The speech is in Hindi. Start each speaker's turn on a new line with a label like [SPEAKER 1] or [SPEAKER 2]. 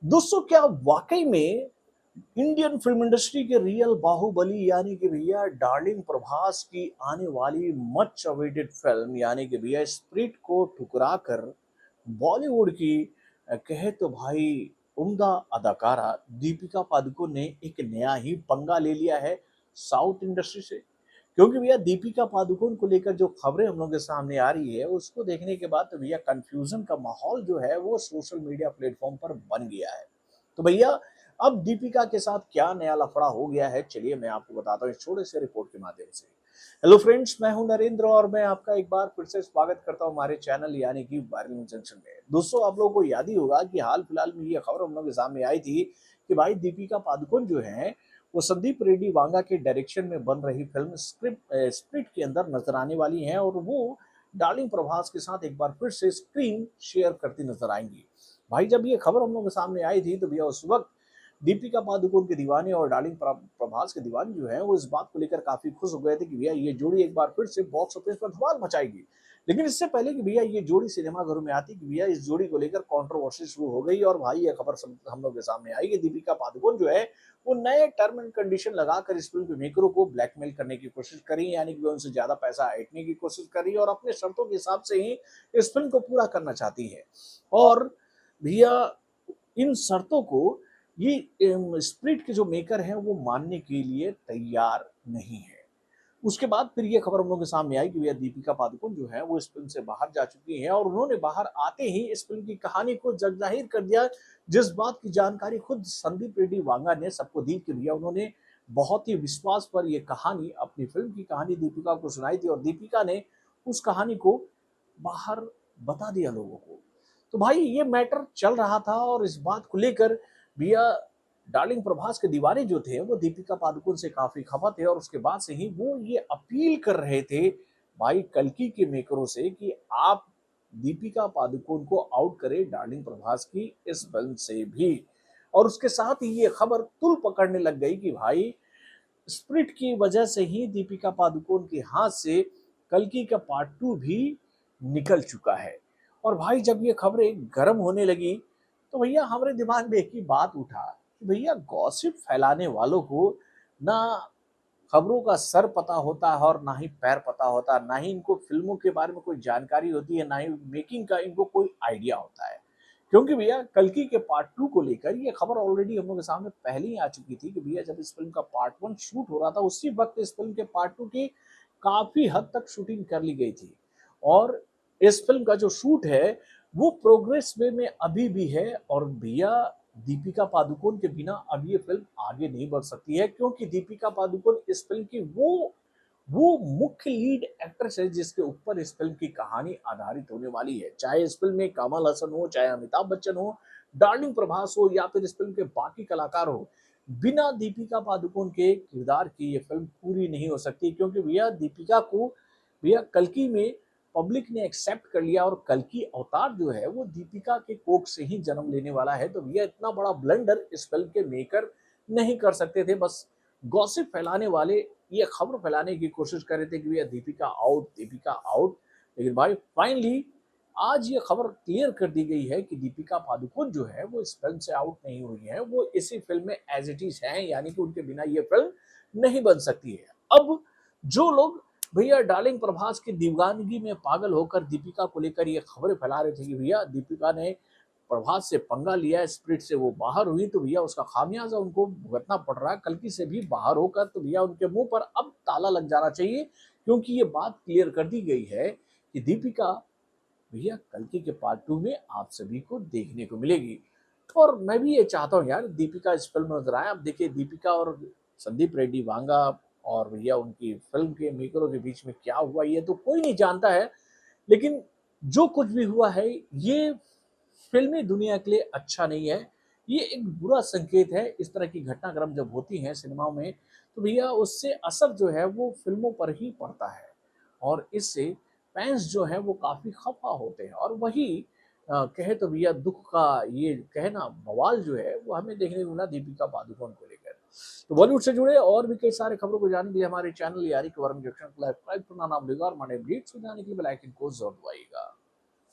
[SPEAKER 1] दोस्तों क्या वाकई में इंडियन फिल्म इंडस्ट्री के रियल बाहुबली यानी कि भैया डार्लिंग प्रभास की आने वाली मच अवेटेड फिल्म यानी कि भैया स्प्रिट को ठुकरा कर बॉलीवुड की कहे तो भाई उम्दा अदाकारा दीपिका पादुकोण ने एक नया ही पंगा ले लिया है साउथ इंडस्ट्री से। क्योंकि भैया दीपिका पादुकोण को लेकर जो खबरें हम लोग के सामने आ रही है उसको देखने के बाद तो भैया कंफ्यूजन का माहौल जो है वो सोशल मीडिया प्लेटफॉर्म पर बन गया है। तो भैया अब दीपिका के साथ क्या नया लफड़ा हो गया है, चलिए मैं आपको बताता हूँ इस छोटे से रिपोर्ट के माध्यम से। हेलो फ्रेंड्स, मैं हूं नरेंद्र और मैं आपका एक बार फिर से स्वागत करता हूं हमारे चैनल यानी कि वायरल न्यूज़ जंक्शन में। दोस्तों आप लोगों को याद ही होगा कि हाल फिलहाल में ये खबर हम लोग के सामने आई थी कि भाई दीपिका पादुकोण जो है वो संदीप रेड्डी वांगा के डायरेक्शन में बन रही फिल्म स्प्रिट के अंदर नजर आने वाली हैं और वो डार्लिंग प्रभास के साथ एक बार फिर से स्क्रीन शेयर करती नजर आएंगी। भाई जब ये खबर हम लोग के सामने आई थी तो भैया उस वक्त दीपिका पादुकोण के दीवाने और डार्लिंग प्रभास के दीवाने जो है वो इस बात को लेकर काफी खुश हो गए थे कि भैया ये जोड़ी एक बार फिर से बॉक्स ऑफिस पर धमाल मचाएगी। लेकिन इससे पहले कि भैया ये जोड़ी सिनेमाघरों में आती कि भैया इस जोड़ी को लेकर कंट्रोवर्सी शुरू हो गई और भाई ये खबर हम लोग के सामने आई कि दीपिका पादुकोण जो है वो नए टर्म एंड कंडीशन लगाकर इस फिल्म के मेकरों को ब्लैकमेल करने की कोशिश करी, यानी कि उनसे ज्यादा पैसा ऐंठने की कोशिश करी और अपने शर्तों के हिसाब से ही इस फिल्म को पूरा करना चाहती है। और भैया इन शर्तों को ये स्प्रिट के जो मेकर हैं वो मानने के लिए तैयार नहीं है। उसके बाद फिर ये खबर हम लोग के सामने आई कि भैया दीपिका पादुकोण जो है वो इस फिल्म से बाहर जा चुकी हैं और उन्होंने बाहर आते ही इस फिल्म की कहानी को जगजाहिर कर दिया, जिस बात की जानकारी खुद संदीप रेड्डी वांगा ने सबको दी कि भैया उन्होंने बहुत ही विश्वास पर ये कहानी अपनी फिल्म की कहानी दीपिका को सुनाई थी और दीपिका ने उस कहानी को बाहर बता दिया लोगों को। तो भाई ये मैटर चल रहा था और इस बात को लेकर भैया डार्लिंग प्रभास के दीवाने जो थे वो दीपिका पादुकोण से काफी खफा थे और उसके बाद से ही वो ये अपील कर रहे थे भाई कल्कि के मेकरों से कि आप दीपिका पादुकोण को आउट करें डार्लिंग प्रभास की इस फिल्म से भी। और उसके साथ ही ये खबर तुल पकड़ने लग गई कि भाई स्प्रिट की वजह से ही दीपिका पादुकोण के हाथ से कल्कि का पार्ट 2 भी निकल चुका है। और भाई जब ये खबरें गर्म होने लगी तो भैया हमारे दिमाग में एक ही बात उठा कि भैया गॉसिप फैलाने वालों को ना खबरों का सर पता होता है और ना ही पैर पता होता है, ना ही इनको फिल्मों के बारे में कोई जानकारी होती है, ना ही मेकिंग का इनको कोई आइडिया होता है। क्योंकि भैया कल्कि के पार्ट 2 को लेकर ये खबर ऑलरेडी हम लोग के सामने पहले ही आ चुकी थी कि भैया जब इस फिल्म का पार्ट 1 शूट हो रहा था उसी वक्त इस फिल्म के पार्ट 2 की काफी हद तक शूटिंग कर ली गई थी। और इस फिल्म का जो शूट है वो प्रोग्रेस वे में अभी भी है और भैया दीपिका पादुकोण के बिना अब ये फिल्म आगे नहीं बढ़ सकती है, क्योंकि दीपिका पादुकोण इस फिल्म की वो मुख्य लीड एक्ट्रेस है जिसके ऊपर इस फिल्म की कहानी आधारित होने वाली है। चाहे इस फिल्म में कमल हसन हो, चाहे अमिताभ बच्चन हो, डार्लिंग प्रभास हो या फिर इस फिल्म के बाकी कलाकार हो, बिना दीपिका पादुकोण के किरदार की ये फिल्म पूरी नहीं हो सकती। क्योंकि भैया दीपिका को भैया कल्कि में पब्लिक ने एक्सेप्ट कर लिया और कल्कि अवतार जो है वो दीपिका के कोख से ही जन्म लेने वाला है। तो भैया इतना बड़ा ब्लंडर इस फिल्म के मेकर नहीं कर सकते थे। बस गॉसिप फैलाने वाले ये खबर फैलाने की कोशिश कर रहे थे कि भैया दीपिका आउट, दीपिका आउट। लेकिन भाई फाइनली आज ये खबर क्लियर कर दी गई है कि दीपिका पादुकोण जो है वो इस फिल्म से आउट नहीं हुई है, वो इसी फिल्म में एज इट इज है, यानी कि उनके बिना ये फिल्म नहीं बन सकती है। अब जो लोग भैया डार्लिंग प्रभास की दीवानगी में पागल होकर दीपिका को लेकर ये खबरें फैला रहे थे कि भैया दीपिका ने प्रभास से पंगा लिया, स्प्रिट से वो बाहर हुई तो भैया उसका खामियाजा उनको भुगतना पड़ रहा है कल्कि से भी बाहर होकर, तो भैया उनके मुंह पर अब ताला लग जाना चाहिए। क्योंकि ये बात क्लियर कर दी गई है कि दीपिका भैया कल्कि के पार्ट 2 में आप सभी को देखने को मिलेगी। और मैं भी ये चाहता हूँ यार दीपिका इस फिल्म में नजर आए। अब देखिए दीपिका और संदीप रेड्डी वांगा और भैया उनकी फिल्म के मेकरों के बीच में क्या हुआ ये तो कोई नहीं जानता है। लेकिन जो कुछ भी हुआ है ये फिल्मी दुनिया के लिए अच्छा नहीं है, ये एक बुरा संकेत है। इस तरह की घटनाक्रम जब होती हैं सिनेमाओं में तो भैया उससे असर जो है वो फिल्मों पर ही पड़ता है और इससे फैंस जो है वो काफी खफा होते हैं। और वही कहे तो भैया दुख का ये कहना बवाल जो है वो हमें देखने को मिला दीपिका पादुकोण को लेकर। तो बॉलीवुड से जुड़े और भी कई सारे खबरों को जानने के लिए हमारे चैनल यारी के वरुण जंक्शन को सब्सक्राइब करना ना भूलिएगा और हमारे अपडेट्स को जानने के लिए बेल आइकन को जरूर दबाइएगा।